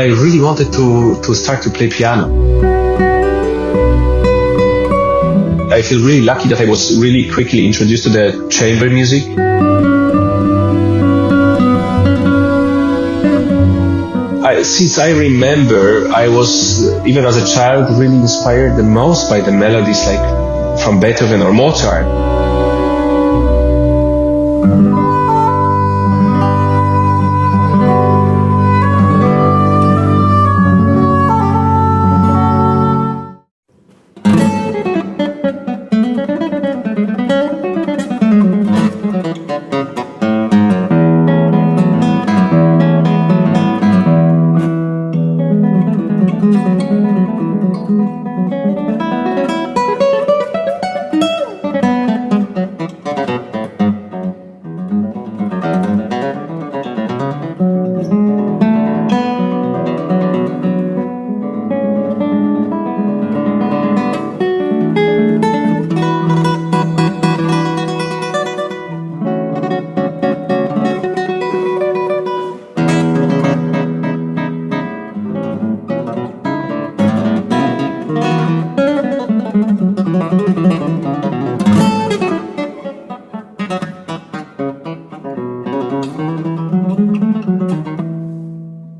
I really wanted to start to play piano. I feel really lucky that I was really quickly introduced to the chamber music. Since I remember, I was, even as a child, really inspired the most by the melodies like from Beethoven or Mozart.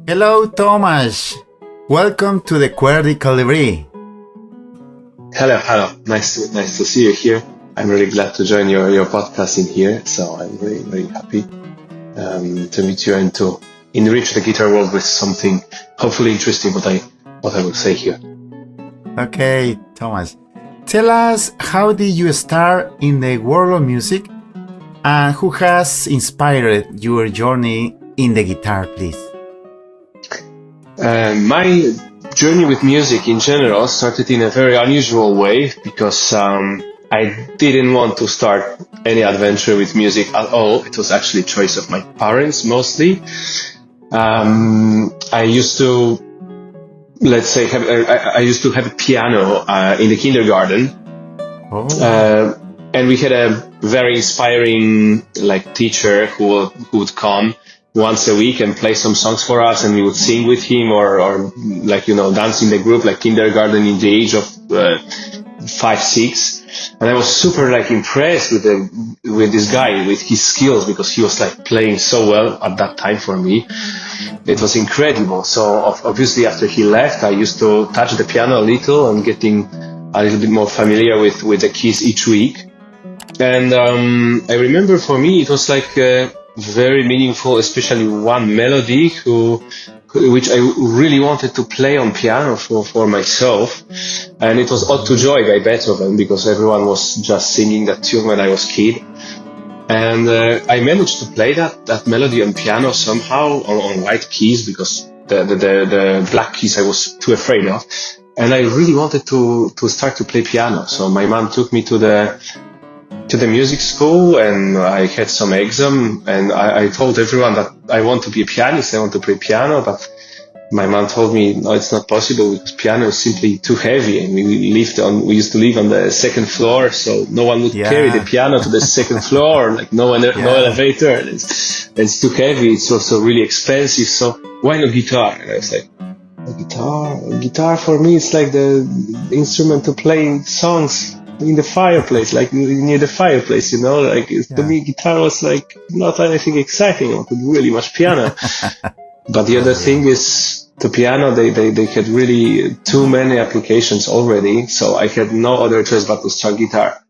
Hello, Tomasz. Welcome to the Cuerda Colibri. Hello. Nice to see you here. I'm really glad to join your podcast in here. So I'm very, very happy to meet you and to enrich the guitar world with something hopefully interesting. What I will say here. Okay, Tomasz. Tell us, how did you start in the world of music, and who has inspired your journey in the guitar, please? My journey with music in general started in a very unusual way because I didn't want to start any adventure with music at all. It was actually a choice of my parents mostly. I used to, let's say, I used to have a piano in the kindergarten. Oh. And we had a very inspiring teacher who would come once a week and play some songs for us, and we would sing with him or dance in the group, like kindergarten in the age of 5-6. And I was super impressed with this guy, with his skills, because he was playing so well at that time for me. It was incredible. So obviously after he left, I used to touch the piano a little and getting a little bit more familiar with the keys each week. And I remember for me it was very meaningful, especially one melody which I really wanted to play on piano for myself, and it was Ode to Joy by Beethoven, because everyone was just singing that tune when I was a kid, and I managed to play that melody on piano somehow on white keys, because the black keys I was too afraid of, and I really wanted to start to play piano. So my mom took me to the music school, and I had some exam, and I told everyone that I want to be a pianist, I want to play piano, but my mom told me, no, it's not possible, because piano is simply too heavy, and we used to live on the second floor, so no one would carry the piano to the second floor, no elevator, and it's too heavy, it's also really expensive, so why not guitar? And I was like, guitar for me, it's like the instrument to play songs in the fireplace, near the fireplace, to me guitar was not anything exciting. I wanted really much piano. But the other thing is, the piano, they had really too many applications already, so I had no other choice but to start guitar.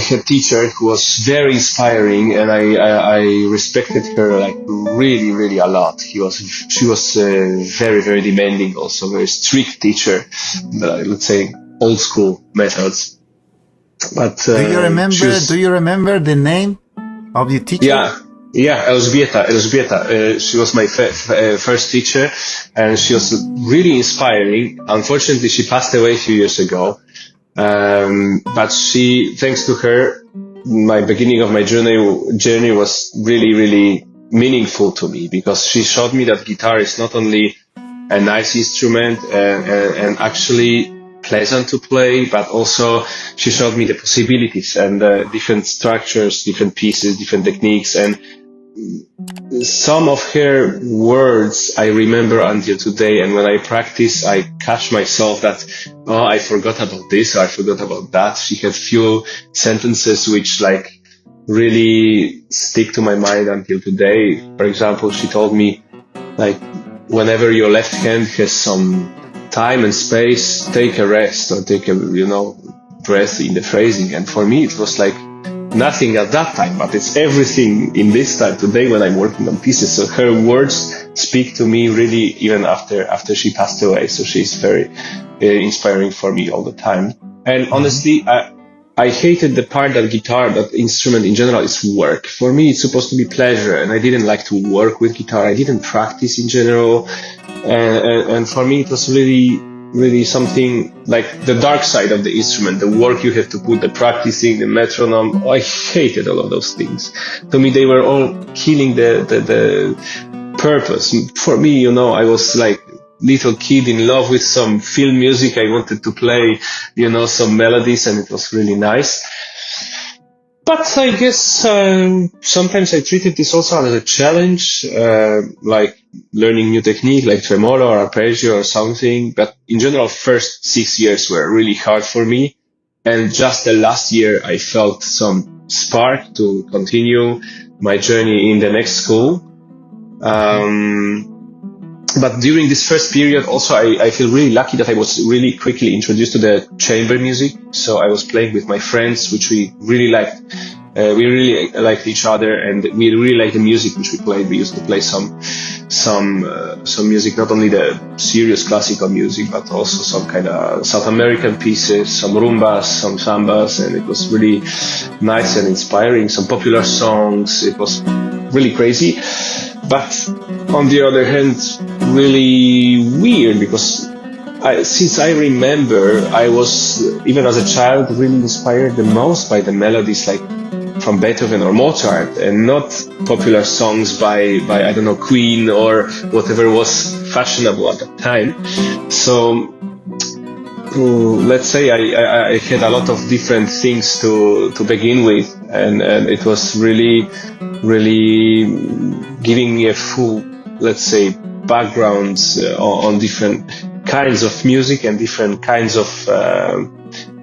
had a teacher who was very inspiring, and I respected her like really, really a lot. She was very, very demanding, also very strict teacher, let's say old school methods. But do you remember the name of your teacher? Yeah, Elżbieta. She was my first teacher, and she was really inspiring. Unfortunately, she passed away a few years ago. But thanks to her, my beginning of my journey was really, really meaningful to me, because she showed me that guitar is not only a nice instrument and actually pleasant to play, but also she showed me the possibilities and different structures, different pieces, different techniques, and some of her words I remember until today, and when I practice, I catch myself that, I forgot about this, or I forgot about that. She had few sentences which like really stick to my mind until today. For example, she told me, like, whenever your left hand has some time and space, take a rest, or take a, breath in the phrasing. And for me, it was like nothing at that time, but it's everything in this time today when I'm working on pieces. So her words speak to me really even after she passed away. So she's very inspiring for me all the time. And honestly, I hated the part that guitar, that instrument in general, is work. For me, it's supposed to be pleasure, and I didn't like to work with guitar. I didn't practice in general. And for me, it was really something like the dark side of the instrument, the work you have to put, the practicing, the metronome. I hated all of those things. To me, they were all killing the purpose. For me, I was like little kid in love with some film music. I wanted to play, some melodies, and it was really nice. But I guess sometimes I treated this also as a challenge, like learning new technique, like tremolo or arpeggio or something. But in general, first 6 years were really hard for me. And just the last year, I felt some spark to continue my journey in the next school. But during this first period, also, I feel really lucky that I was really quickly introduced to the chamber music. So I was playing with my friends, which we really liked. We really liked each other, and we really liked the music which we played. We used to play some music, not only the serious classical music, but also some kind of South American pieces, some rumbas, some sambas, and it was really nice and inspiring. Some popular songs. It was really crazy. But on the other hand, really weird, because since I remember, I was, even as a child, really inspired the most by the melodies like from Beethoven or Mozart, and not popular songs by I don't know, Queen or whatever was fashionable at that time. So let's say I had a lot of different things to begin with, and it was really giving me a full, let's say, background on different kinds of music and different kinds of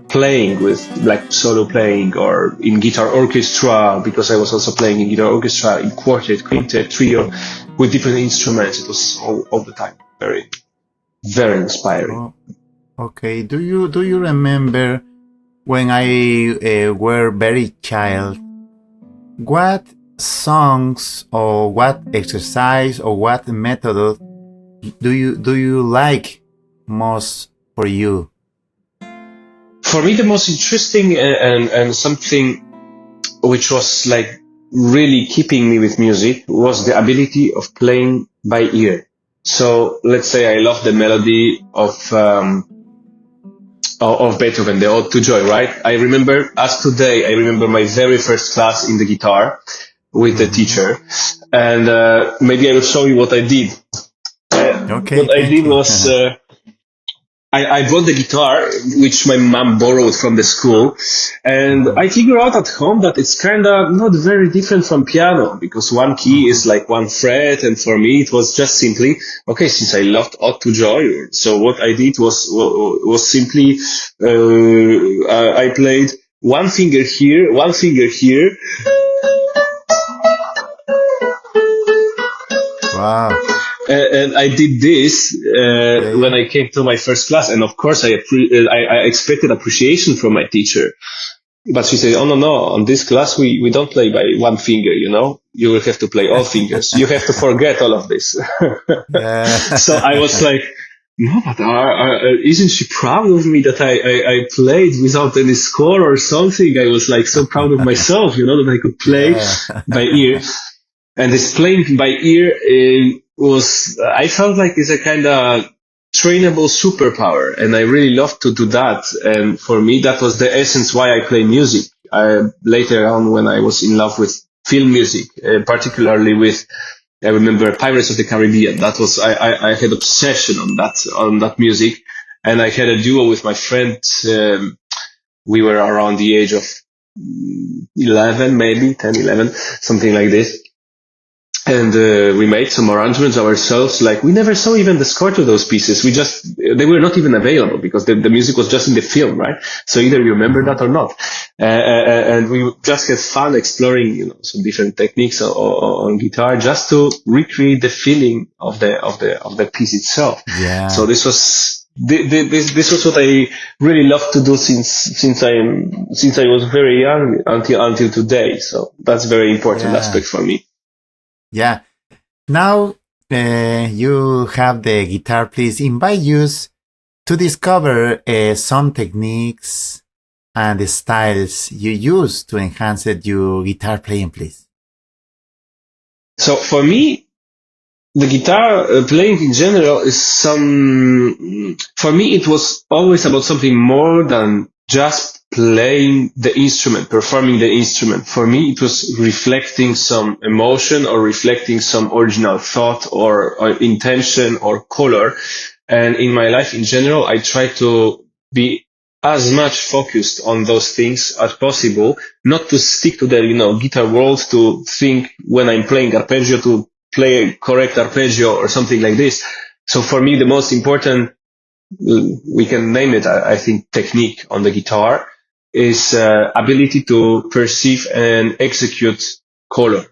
playing, with like solo playing or in guitar orchestra, because I was also playing in guitar orchestra, in quartet, quintet, trio, with different instruments. It was all the time very, very inspiring. Oh, okay. Do you remember when I were very child, what songs or what exercise or what method do you like most for you? For me, the most interesting and something which was like really keeping me with music was the ability of playing by ear. So let's say I love the melody of Beethoven, the Ode to Joy, right? I remember my very first class in the guitar with the teacher, and maybe I will show you what I did. Okay, what I did was I bought the guitar, which my mom borrowed from the school, and I figured out at home that it's kind of not very different from piano, because one key is like one fret, and for me it was just simply, okay, since I loved Ode to Joy, so what I did was simply, I played one finger here, one finger here. Wow. And I did this when I came to my first class, and of course I expected appreciation from my teacher. But she said, "Oh no! On this class, we don't play by one finger. You will have to play all fingers. You have to forget all of this." Yeah. So I was like, "No, but isn't she proud of me that I played without any score or something?" I was like so proud of myself, that I could play Yeah. by ear. And this playing by ear I felt like it's a kind of trainable superpower, and I really love to do that. And for me, that was the essence why I play music. Later on, when I was in love with film music, particularly with, I remember Pirates of the Caribbean. That was I had obsession on that music, and I had a duo with my friend. We were around the age of 11, maybe 10, 11, something like this. And we made some arrangements ourselves. Like, we never saw even the score to those pieces. They were not even available because the music was just in the film, right? So either you remember that or not. And we just had fun exploring, some different techniques on guitar just to recreate the feeling of the piece itself. Yeah. So this was what I really loved to do since I was very young until today. So that's very important aspect for me. Yeah. Now you have the guitar. Please invite us to discover some techniques and the styles you use to enhance your guitar playing, please. So for me, the guitar playing in general for me, it was always about something more than just playing the instrument, performing the instrument. For me, it was reflecting some emotion or reflecting some original thought or intention or color. And in my life in general, I try to be as much focused on those things as possible, not to stick to the, guitar world, to think when I'm playing arpeggio to play a correct arpeggio or something like this. So for me, the most important, we can name it, I think, technique on the guitar is ability to perceive and execute color.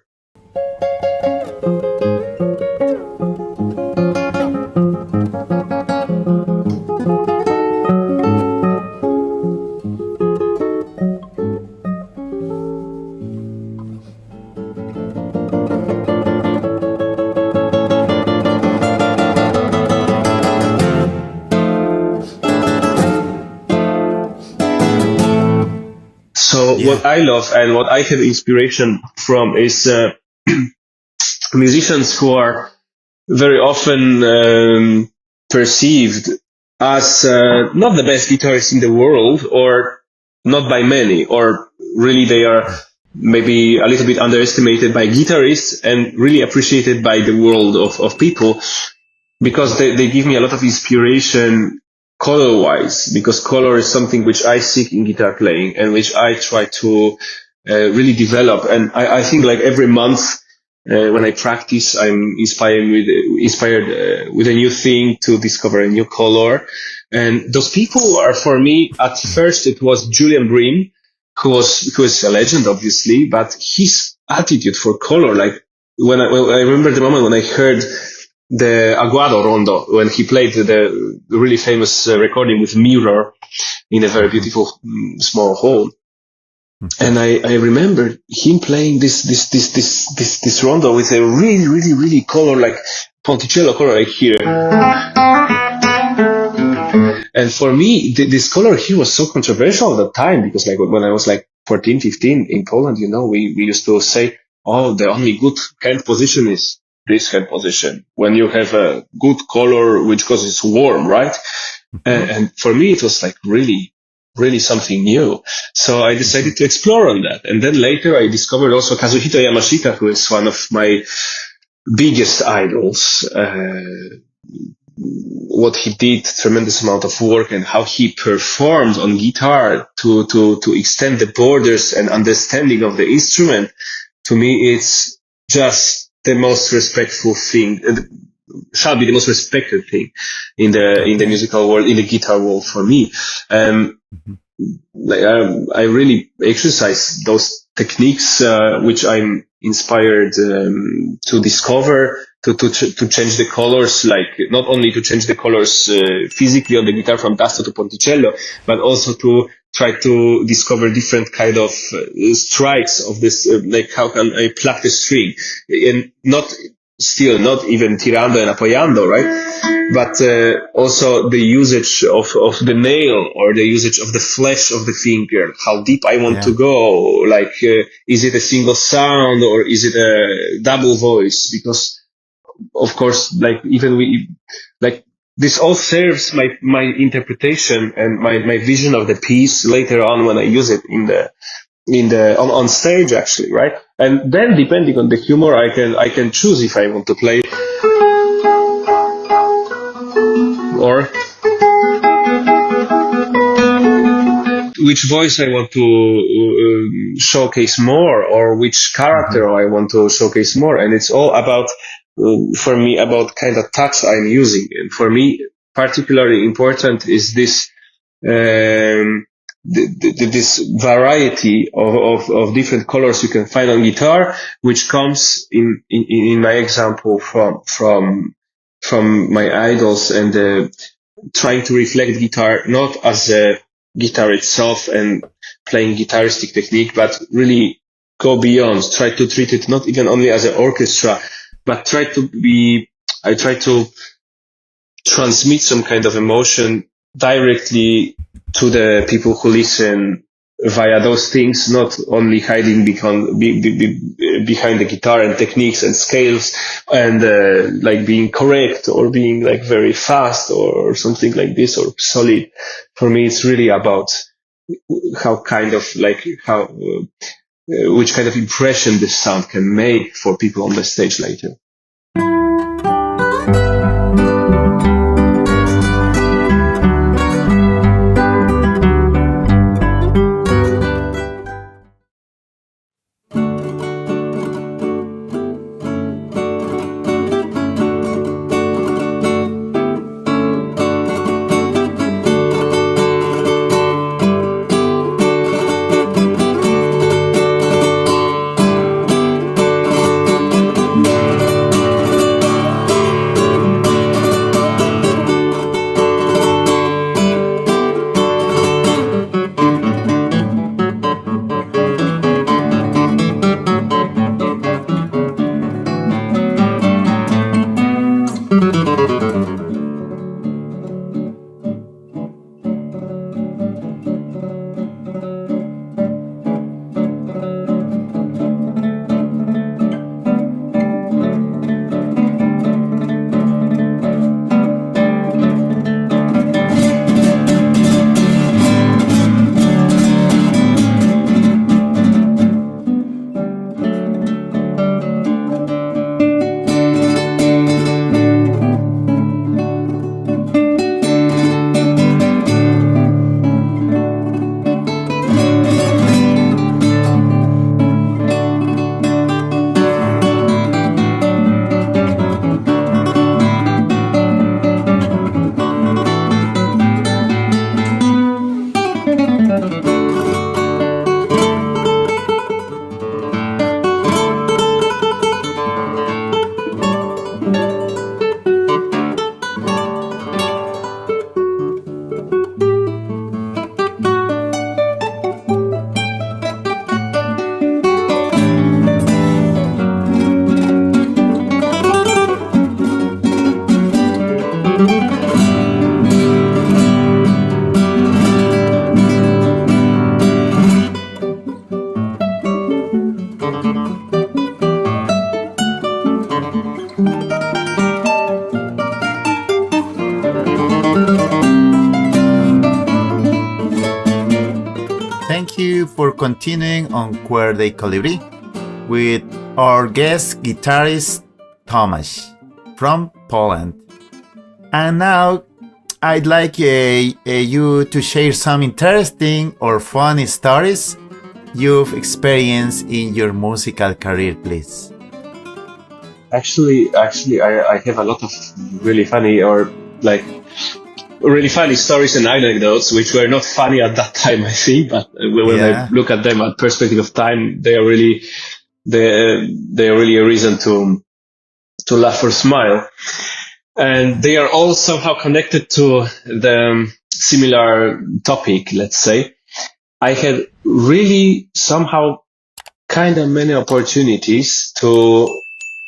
So what I love and what I have inspiration from is musicians who are very often perceived as not the best guitarists in the world, or not by many, or really they are maybe a little bit underestimated by guitarists and really appreciated by the world of people, because they give me a lot of inspiration color-wise, because color is something which I seek in guitar playing and which I try to really develop. And I think like every month when I practice, I'm inspired with a new thing to discover a new color. And those people are, for me, at first it was Julian Bream, who is a legend, obviously, but his attitude for color, like when I remember the moment when I heard the Aguado Rondo, when he played the really famous recording with Mirror in a very beautiful small hall. And I remember him playing this rondo with a really, really, really color, like Ponticello color right here. And for me, this color here was so controversial at the time, because like when I was like 14, 15 in Poland, we used to say, oh, the only good hand position is this hand position, when you have a good color, which because it's warm, right? And for me, it was like really, really something new. So I decided to explore on that. And then later I discovered also Kazuhito Yamashita, who is one of my biggest idols. What he did, tremendous amount of work, and how he performed on guitar to extend the borders and understanding of the instrument. To me, it's just the most respectful thing, shall be the most respected thing in the musical world, in the guitar world for me. I really exercise those techniques, which I'm inspired to discover, to change the colors, like not only to change the colors physically on the guitar from Tasto to Ponticello, but also to try to discover different kind of strikes of this, like how can I pluck the string, and not even tirando and apoyando, right? But also the usage of the nail, or the usage of the flesh of the finger, how deep I want to go, like is it a single sound or is it a double voice? Because of course, like this all serves my interpretation and my vision of the piece later on when I use it on stage, actually, right? And then depending on the humor, I can choose if I want to play or which voice I want to showcase more, or which character I want to showcase more. And it's all about, for me, about kind of touch I'm using. And for me, particularly important is this this variety of different colors you can find on guitar, which comes in my example from my idols, and trying to reflect guitar not as a guitar itself and playing guitaristic technique, but really go beyond, try to treat it not even only as an orchestra, but I try to transmit some kind of emotion directly to the people who listen via those things, not only hiding behind the guitar and techniques and scales and like being correct or being like very fast or something like this or solid. For me, it's really about which kind of impression this sound can make for people on the stage later. Thank you for continuing on Cuerda y Colibri with our guest guitarist Tomasz from Poland. And now I'd like you to share some interesting or funny stories you've experienced in your musical career, please. Actually, I have a lot of really funny stories and anecdotes, which were not funny at that time, I think, but when I look at them at perspective of time, they are really a reason to laugh or smile. And they are all somehow connected to the similar topic, let's say. I had really somehow kind of many opportunities to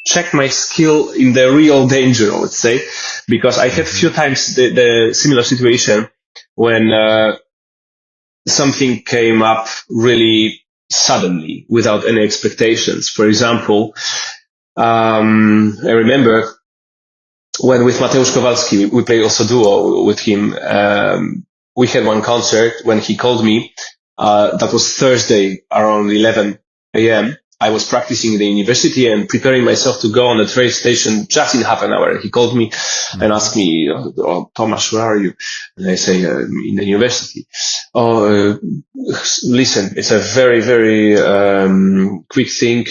check my skill in the real danger, I would say, because I had few times the similar situation when something came up really suddenly without any expectations. For example, I remember when with Mateusz Kowalski, we played also duo with him. We had one concert when he called me. That was Thursday around 11 a.m. I was practicing in the university and preparing myself to go on the train station just in half an hour. He called me and asked me, "Oh, Tomasz, where are you?" And I say, "In the university." "Oh, listen, it's a very, very quick thing.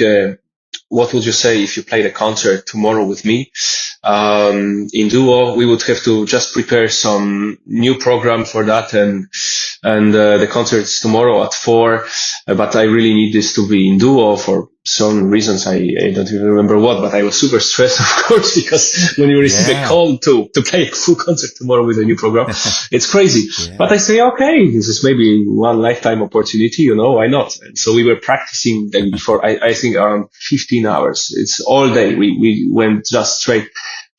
What would you say if you played a concert tomorrow with me? In duo, we would have to just prepare some new program for that, and the concert is tomorrow at 4. But I really need this to be in duo for some reasons. I don't even remember what, but I was super stressed, of course, because when you receive a call to play a full concert tomorrow with a new program, it's crazy. But I say, okay, this is maybe one lifetime opportunity, why not? And so we were practicing then before, I think around 15 hours. It's all day. We went just straight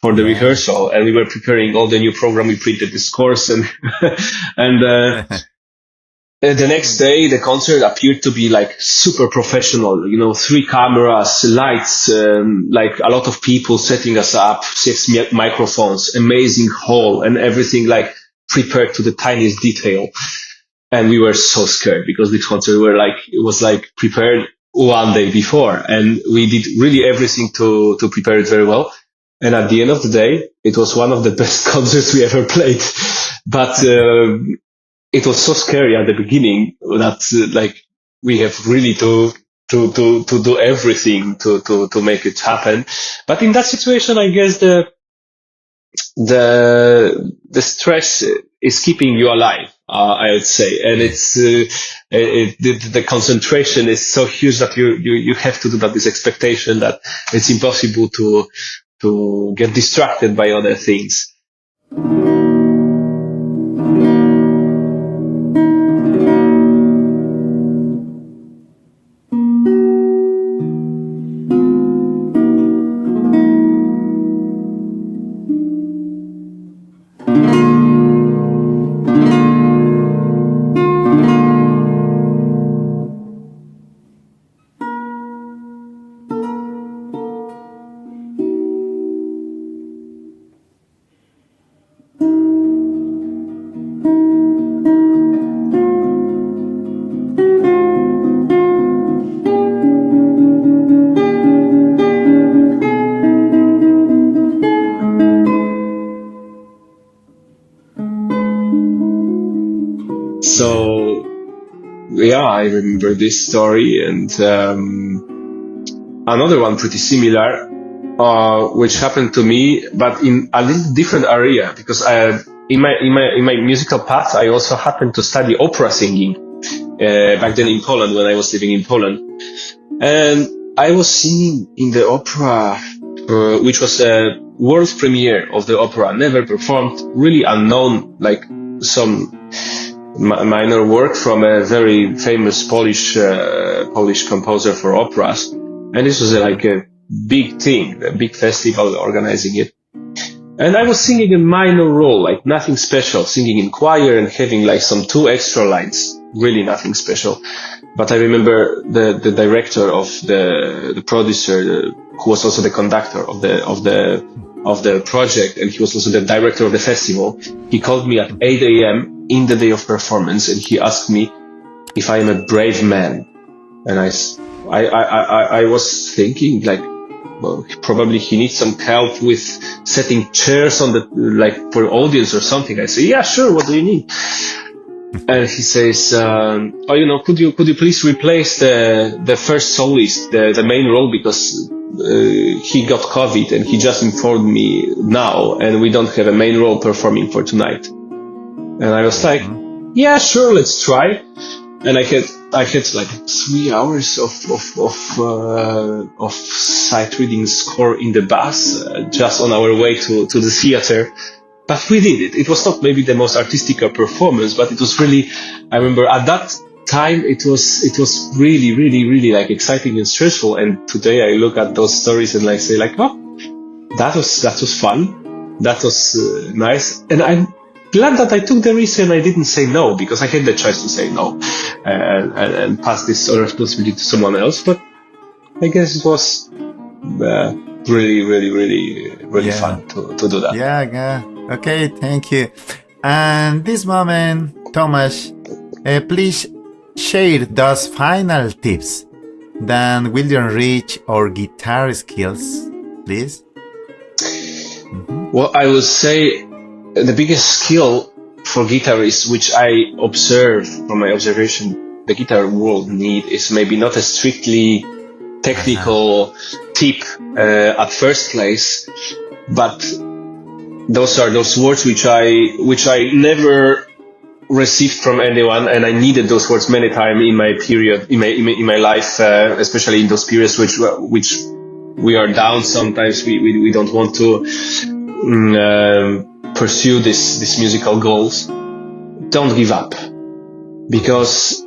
for the rehearsal, and we were preparing all the new program. We printed the scores and the next day, the concert appeared to be like super professional, 3 cameras, lights, like a lot of people setting us up, 6 microphones, amazing hall, and everything like prepared to the tiniest detail. And we were so scared because the concert was like prepared one day before, and we did really everything to prepare it very well. And at the end of the day, it was one of the best concerts we ever played. But it was so scary at the beginning that we have really to do everything to make it happen. But in that situation, I guess the stress is keeping you alive, I would say, and it's the concentration is so huge that you have to do that. This expectation that it's impossible to get distracted by other things. So, I remember this story, and another one pretty similar, which happened to me, but in a little different area, because in my musical path, I also happened to study opera singing back then in Poland when I was living in Poland, and I was singing in the opera, which was a world premiere of the opera, never performed, really unknown, like some minor work from a very famous Polish composer for operas, and this was like a big thing, a big festival organizing it. And I was singing a minor role, like nothing special, singing in choir and having like some 2 extra lines, really nothing special. But I remember the director of the producer, who was also the conductor of the project, and he was also the director of the festival. He called me at 8 a.m. in the day of performance, and he asked me if I am a brave man. And I was thinking, like, well, probably he needs some help with setting chairs on for audience or something. I say, yeah, sure. What do you need? And he says, could you please replace the first soloist, the main role, because he got COVID and he just informed me now, and we don't have a main role performing for tonight. And I was like, yeah, sure, let's try. And I had like 3 hours of sight reading score in the bus, just on our way to the theater. But we did it. It was not maybe the most artistic performance, but it was really, I remember at that time it was really, really, really like exciting and stressful. And today I look at those stories and I say like, oh, that was fun, that was nice, and I'm glad that I took the risk and I didn't say no, because I had the choice to say no and pass this responsibility to someone else. But I guess it was really, really, really, really fun to do that. Yeah. Okay, thank you. And this moment, Tomasz, please share those final tips that will enrich our guitar skills, please. Well, I would say the biggest skill for guitarists, which I observe from my observation, the guitar world need is maybe not a strictly technical tip at first place, but those are those words which I never received from anyone, and I needed those words many times in my period, in my life, especially in those periods which we are down. Sometimes we don't want to pursue this musical goals. Don't give up, because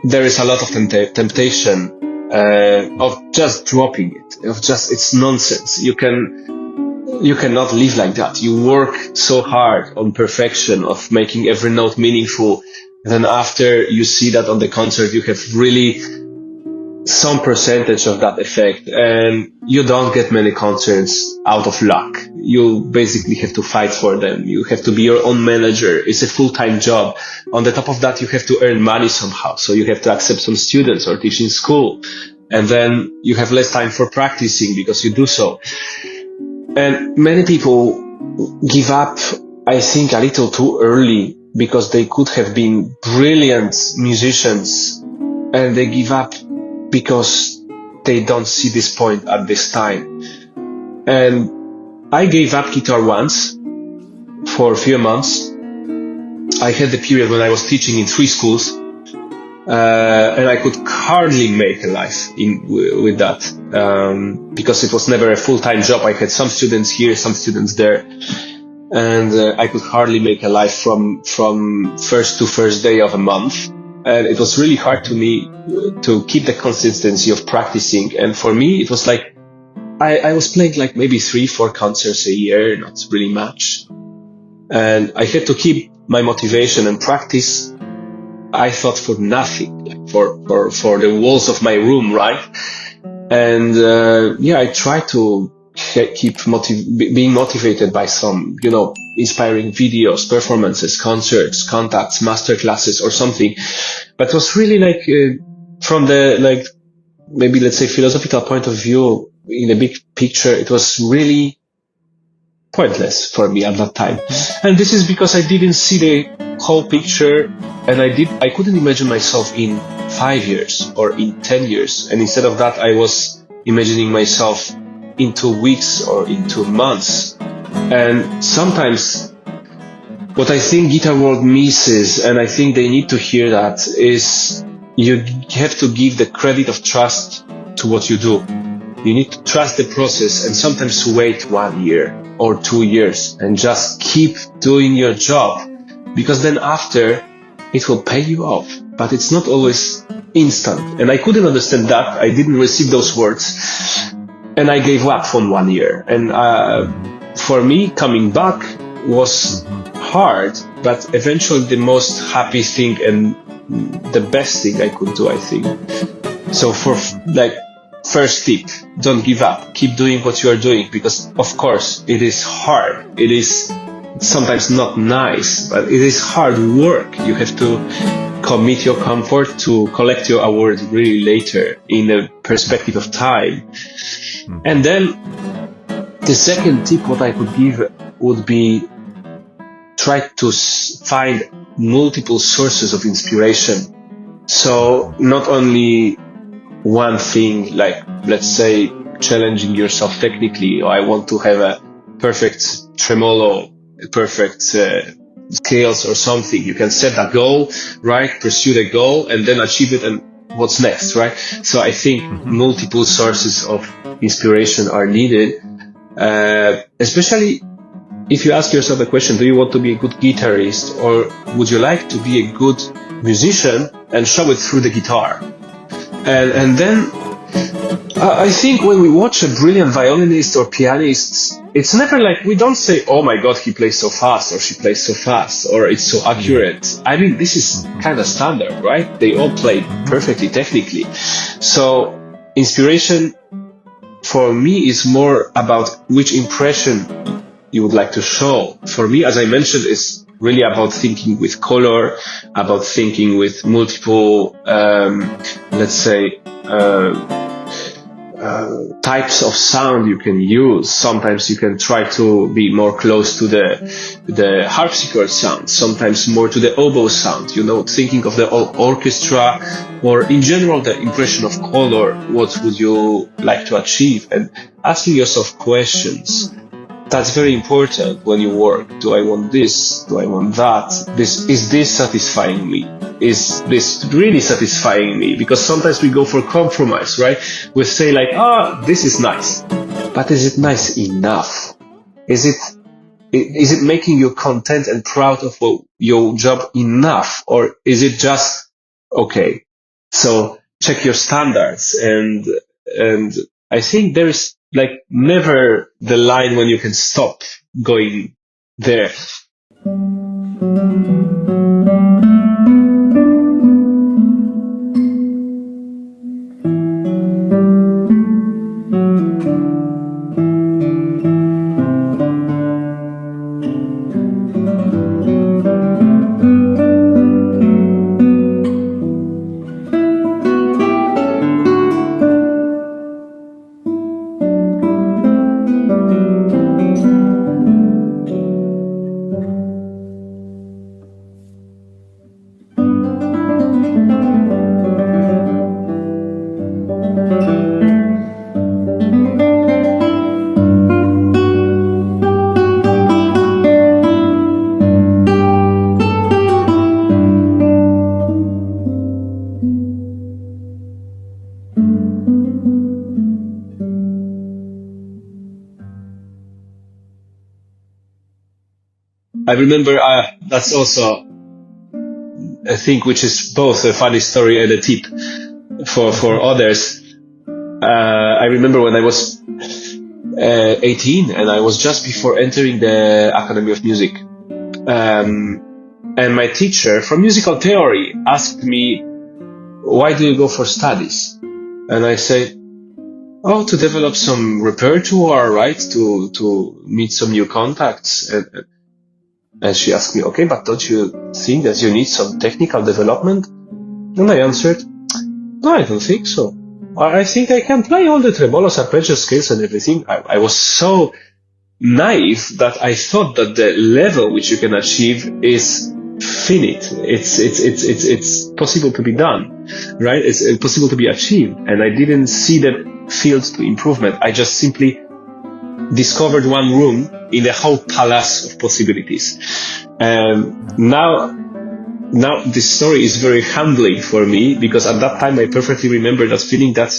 there is a lot of temptation of just dropping it, it's nonsense. You cannot live like that. You work so hard on perfection, of making every note meaningful, and then after you see that on the concert you have really some percentage of that effect, and you don't get many concerts out of luck. You basically have to fight for them. You have to be your own manager. It's a full-time job. On the top of that, you have to earn money somehow. So you have to accept some students or teach in school. And then you have less time for practicing because you do so. And many people give up, I think, a little too early, because they could have been brilliant musicians, and they give up because they don't see this point at this time. And I gave up guitar once for a few months. I had the period when I was teaching in 3 schools, and I could hardly make a life with that, because it was never a full-time job. I had some students here, some students there, and I could hardly make a life from first to first day of a month. And it was really hard to me to keep the consistency of practicing. And for me, it was like I was playing like maybe 3-4 concerts a year, not really much. And I had to keep my motivation and practice, I thought, for nothing, like for the walls of my room, right? And I tried to keep being motivated by some, inspiring videos, performances, concerts, contacts, master classes or something. But it was really like from the maybe let's say philosophical point of view, in the big picture, it was really pointless for me at that time. And this is because I didn't see the whole picture, and I couldn't imagine myself in 5 years or in 10 years. And instead of that, I was imagining myself in 2 weeks or in 2 months. And sometimes what I think guitar world misses, and I think they need to hear that, is you have to give the credit of trust to what you do. You need to trust the process, and sometimes wait 1 year or 2 years and just keep doing your job, because then after it will pay you off. But it's not always instant, and I couldn't understand that. I didn't receive those words, and I gave up on 1 year. And for me, coming back was hard, but eventually the most happy thing and the best thing I could do, I think. So for first tip, don't give up. Keep doing what you are doing, because of course it is hard. It is sometimes not nice, but it is hard work. You have to commit your comfort to collect your award really later in a perspective of time. And then the second tip what I could give would be try to find multiple sources of inspiration. So not only one thing, like let's say challenging yourself technically, or I want to have a perfect tremolo, perfect scales or something. You can set a goal, right? Pursue the goal and then achieve it, and what's next, right? So I think multiple sources of inspiration are needed, especially if you ask yourself the question, do you want to be a good guitarist, or would you like to be a good musician and show it through the guitar. And then I think when we watch a brilliant violinist or pianist, it's never like, we don't say, oh my God, he plays so fast, or she plays so fast, or it's so accurate. I mean, this is kind of standard, right? They all play perfectly technically. So inspiration for me is more about which impression you would like to show. For me, as I mentioned, it's really about thinking with color, about thinking with multiple, let's say, types of sound you can use. Sometimes you can try to be more close to the harpsichord sound, sometimes more to the oboe sound, thinking of the orchestra, or in general the impression of color. What would you like to achieve? And asking yourself questions. That's very important when you work. Do I want this? Do I want that? Is this satisfying me? Is this really satisfying me? Because sometimes we go for compromise, right? We say like, this is nice, but is it nice enough? Is it making you content and proud of your job enough? Or is it just okay? So check your standards, and I think there is like never the line when you can stop going there. I remember that's also a thing which is both a funny story and a tip for others. I remember when I was 18 and I was just before entering the Academy of Music. And my teacher from musical theory asked me, why do you go for studies? And I said, to develop some repertoire, right? To meet some new contacts. And she asked me, okay, but don't you think that you need some technical development? And I answered, no, I don't think so. I think I can play all the tremolos, arpeggios, scales and everything. I was so naive that I thought that the level which you can achieve is finite. It's possible to be done, right? It's possible to be achieved. And I didn't see the field to improvement. I just simply discovered one room in the whole palace of possibilities. Now this story is very humbling for me, because at that time I perfectly remember that feeling that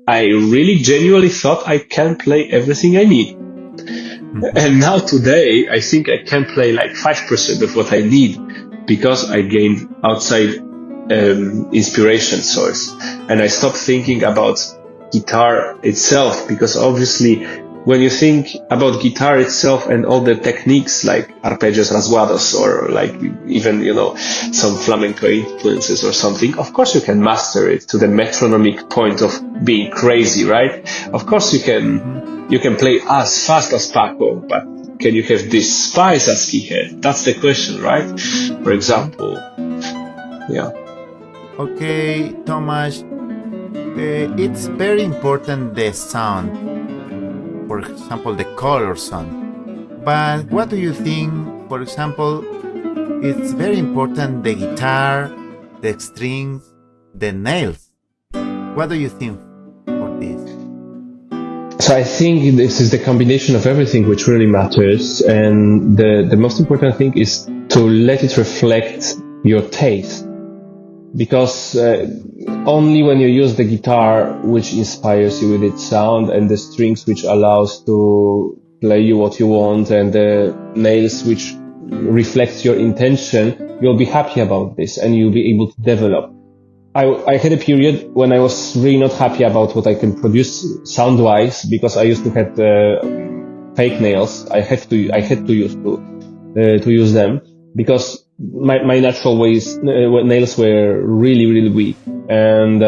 I really genuinely thought I can play everything I need. And now today I think I can play like 5% of what I need, because I gained outside inspiration source, and I stopped thinking about guitar itself, because obviously when you think about guitar itself and all the techniques like arpeggios, rasguados, or like even, some flamenco influences or something, of course you can master it to the metronomic point of being crazy, right? Of course you can play as fast as Paco, but can you have this spice as he had? That's the question, right? For example, yeah. Okay, Tomasz, it's very important the sound. For example, the color sound. But what do you think, for example, it's very important the guitar, the strings, the nails? What do you think for this? So I think this is the combination of everything which really matters, and the most important thing is to let it reflect your taste. Because only when you use the guitar which inspires you with its sound, and the strings which allows to play you what you want, and the nails which reflects your intention, you'll be happy about this and you'll be able to develop. I had a period when I was really not happy about what I can produce sound-wise, because I used to have fake nails. I had to use them because my natural nails were really weak, and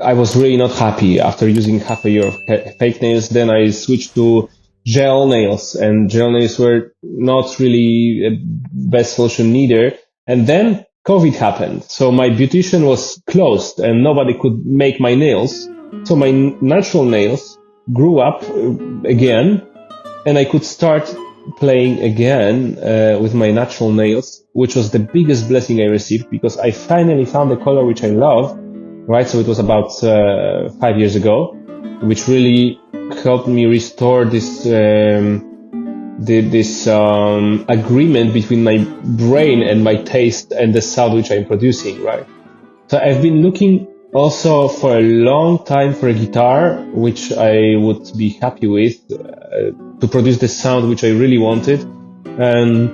I was really not happy after using half a year of fake nails. Then I switched to gel nails, and gel nails were not really a best solution neither. And then COVID happened, so my beautician was closed and nobody could make my nails. So my natural nails grew up again, and I could start playing again with my natural nails, which was the biggest blessing I received, because I finally found a color which I love, right? So it was about 5 years ago, which really helped me restore this agreement between my brain and my taste and the sound which I'm producing, right? So I've been looking also for a long time for a guitar which I would be happy with to produce the sound which I really wanted. And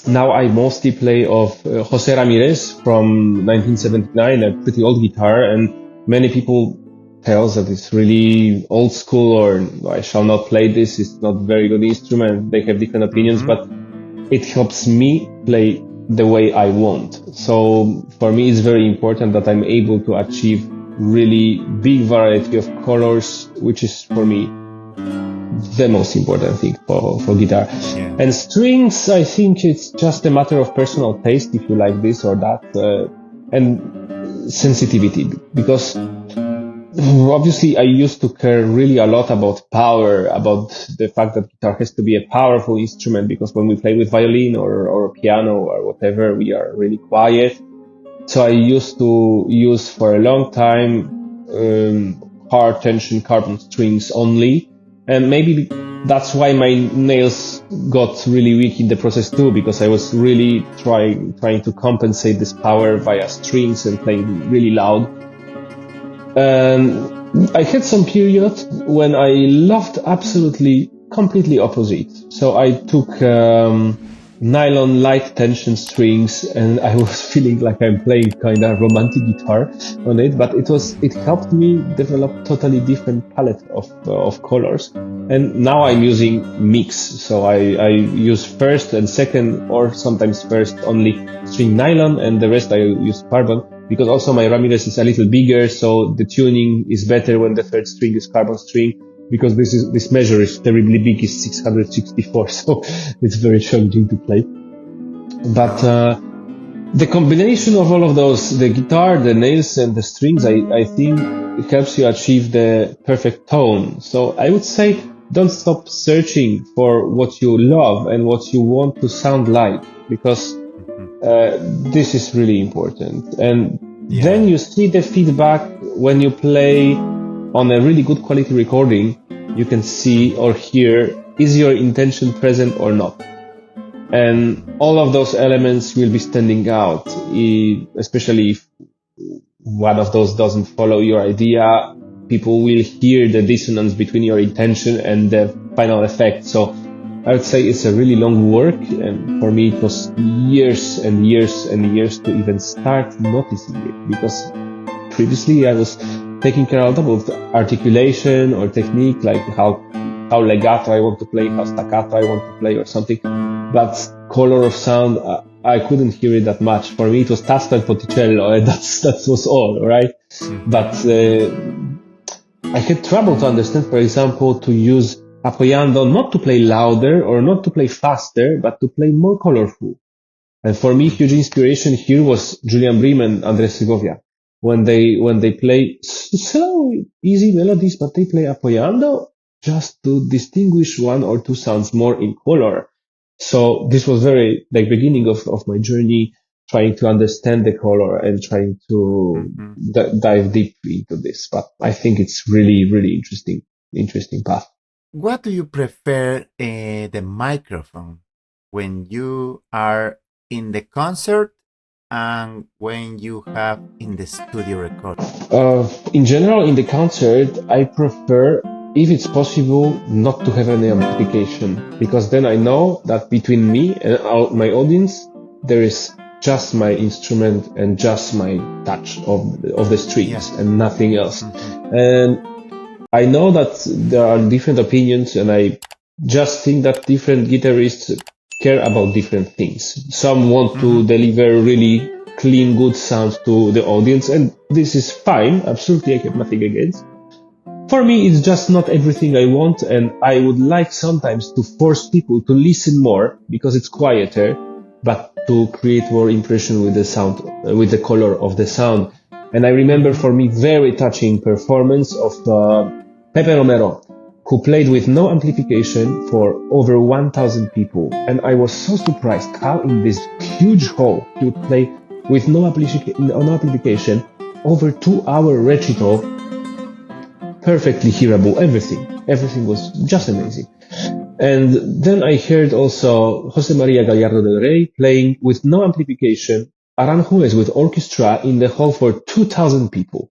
now I mostly play of Jose Ramirez from 1979, a pretty old guitar, and many people tells that it's really old school, or I shall not play this, it's not a very good instrument. They have different opinions, but it helps me play the way I want. So for me, it's very important that I'm able to achieve really big variety of colors, which is for me the most important thing for guitar. Yeah. And strings, I think it's just a matter of personal taste, if you like this or that, and sensitivity, because obviously I used to care really a lot about power, about the fact that guitar has to be a powerful instrument, because when we play with violin or piano or whatever, we are really quiet. So I used to use for a long time hard tension carbon strings only, and maybe that's why my nails got really weak in the process too, because I was really trying to compensate this power via strings and playing really loud. I had some period when I loved absolutely completely opposite. So I took nylon light tension strings, and I was feeling like I'm playing kind of romantic guitar on it, but it helped me develop totally different palette of colors. And now I'm using mix. So I use first and second, or sometimes first only string nylon, and the rest I use carbon. Because also my Ramirez is a little bigger, so the tuning is better when the third string is carbon string, because this measure is terribly big, is 664, so it's very challenging to play. But the combination of all of those, the guitar, the nails, and the strings, I think it helps you achieve the perfect tone. So I would say don't stop searching for what you love and what you want to sound like, because this is really important. And then you see the feedback when you play on a really good quality recording. You can see or hear, is your intention present or not? And all of those elements will be standing out, especially if one of those doesn't follow your idea. People will hear the dissonance between your intention and the final effect. So I would say it's a really long work, and for me it was years and years and years to even start noticing it, because previously I was taking care a lot of articulation or technique, like how legato I want to play, how staccato I want to play or something, but color of sound, I couldn't hear it that much. For me it was tasto and ponticello, and that was all, right? But I had trouble to understand, for example, to use apoyando, not to play louder or not to play faster, but to play more colorful. And for me, huge inspiration here was Julian Bream and Andres Segovia. When they play slow, easy melodies, but they play apoyando just to distinguish one or two sounds more in color. So this was very like beginning of my journey, trying to understand the color and trying to dive deep into this. But I think it's really, really interesting path. What do you prefer, the microphone when you are in the concert and when you have in the studio recording? In general, in the concert, I prefer if it's possible, not to have any amplification, because then I know that between me and my audience, there is just my instrument and just my touch of the strings and nothing else. And I know that there are different opinions, and I just think that different guitarists care about different things. Some want to deliver really clean, good sound to the audience, and this is fine. Absolutely, I have nothing against. For me, it's just not everything I want, and I would like sometimes to force people to listen more because it's quieter, but to create more impression with the sound, with the color of the sound. And I remember for me very touching performance of Pepe Romero, who played with no amplification for over 1,000 people. And I was so surprised how in this huge hall he would play with no amplification, over 2-hour recital, perfectly hearable, everything was just amazing. And then I heard also Jose Maria Gallardo del Rey playing with no amplification, Aranjuez with orchestra in the hall for 2,000 people.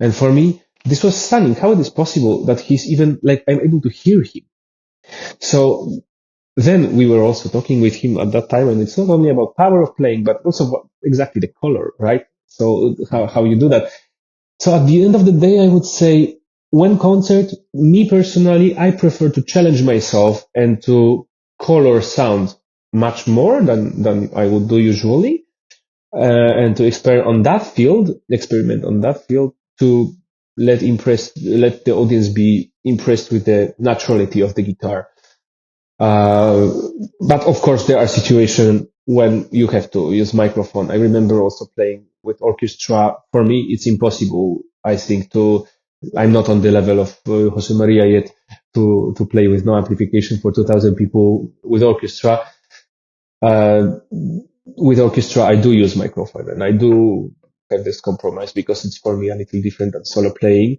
And for me, this was stunning. How it is possible that he's even, like, I'm able to hear him. So then we were also talking with him at that time, and it's not only about power of playing, but also exactly the color, right? So how you do that. So at the end of the day, I would say, when concert, me personally, I prefer to challenge myself and to color sound much more than I would do usually, and to experiment on that field to let the audience be impressed with the naturality of the guitar. But of course, there are situations when you have to use microphone. I remember also playing with orchestra. For me, it's impossible, I think, I'm not on the level of Jose Maria yet to play with no amplification for 2,000 people with orchestra. With orchestra, I do use microphone, and I do have this compromise because it's for me a little different than solo playing.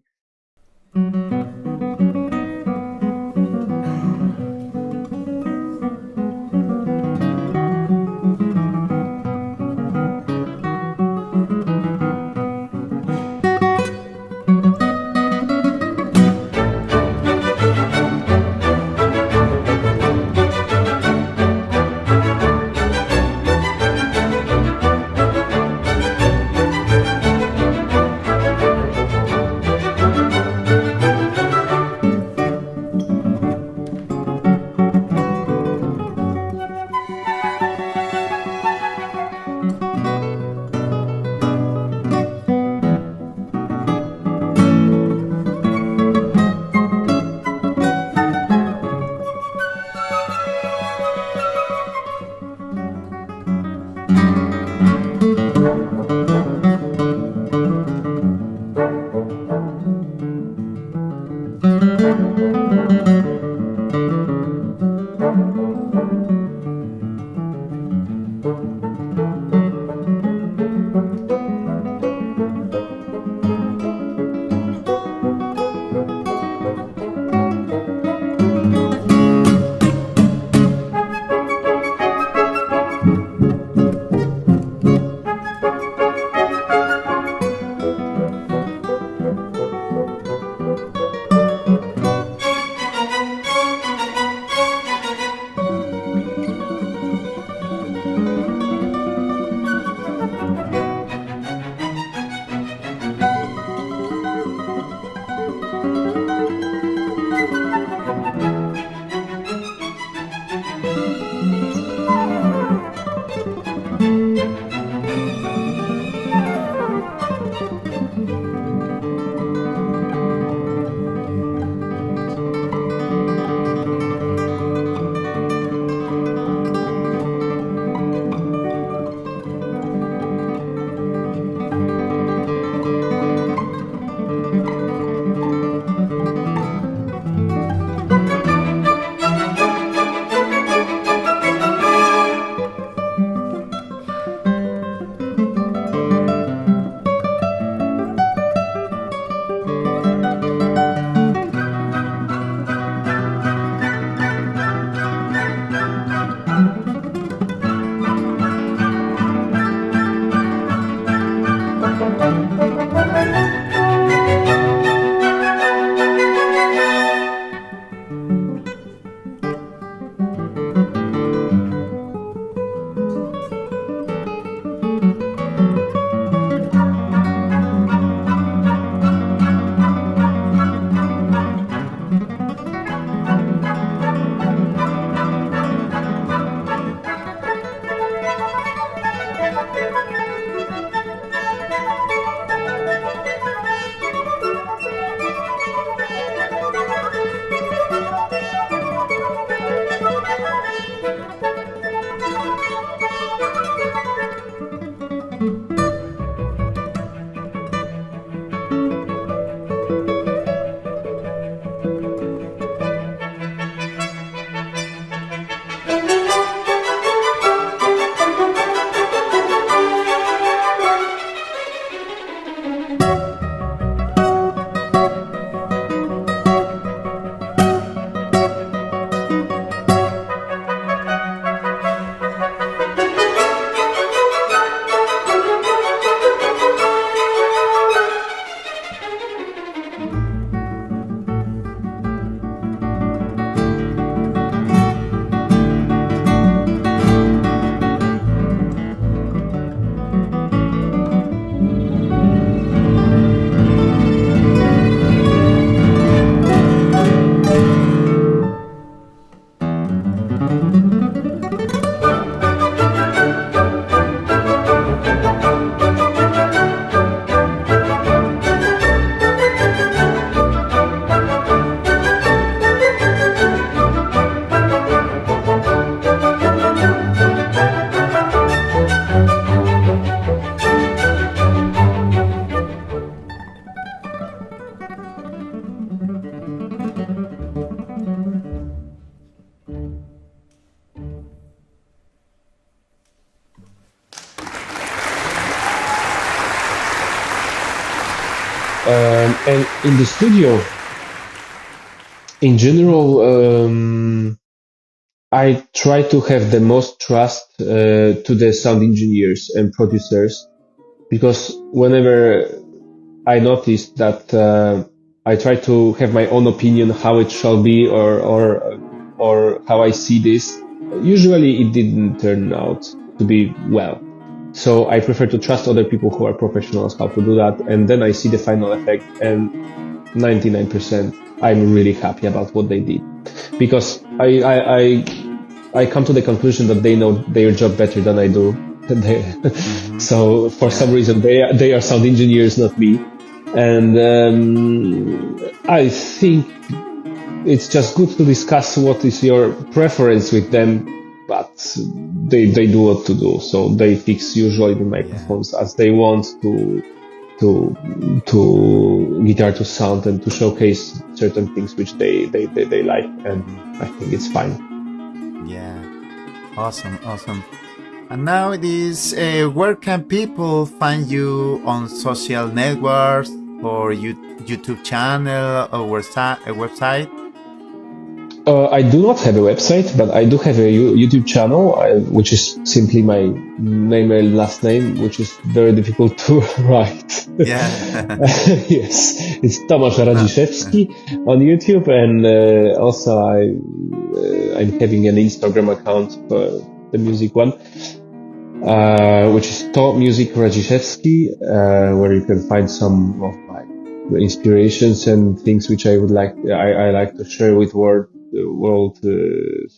And in the studio, in general, I try to have the most trust to the sound engineers and producers, because whenever I noticed that I try to have my own opinion how it shall be, or how I see this, usually it didn't turn out to be well. So I prefer to trust other people who are professionals how to do that, and then I see the final effect, and 99% I'm really happy about what they did, because I come to the conclusion that they know their job better than I do. So for some reason they are sound engineers, not me, and I think it's just good to discuss what is your preference with them, but they do what to do, so they fix usually the microphones as they want to guitar to sound and to showcase certain things which they like, and I think it's fine. Yeah. Awesome. And now it is, where can people find you on social networks or YouTube channel or website? I do not have a website, but I do have a YouTube channel, which is simply my name and last name, which is very difficult to write. Yeah. Yes, it's Tomasz Radziszewski on YouTube, and also I'm having an Instagram account for the music one, which is To Music Radziszewski, where you can find some of my inspirations and things which I like to share with the world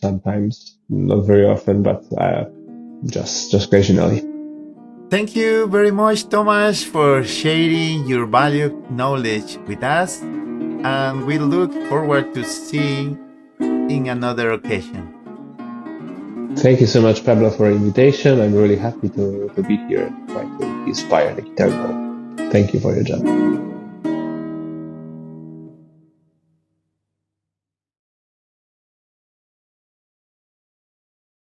sometimes, not very often, but just occasionally. Thank you very much, Tomasz, for sharing your valuable knowledge with us, and we look forward to seeing in another occasion. Thank you so much, Pablo, for the invitation. I'm really happy to be here and try to inspire the guitar world. Thank you for your job.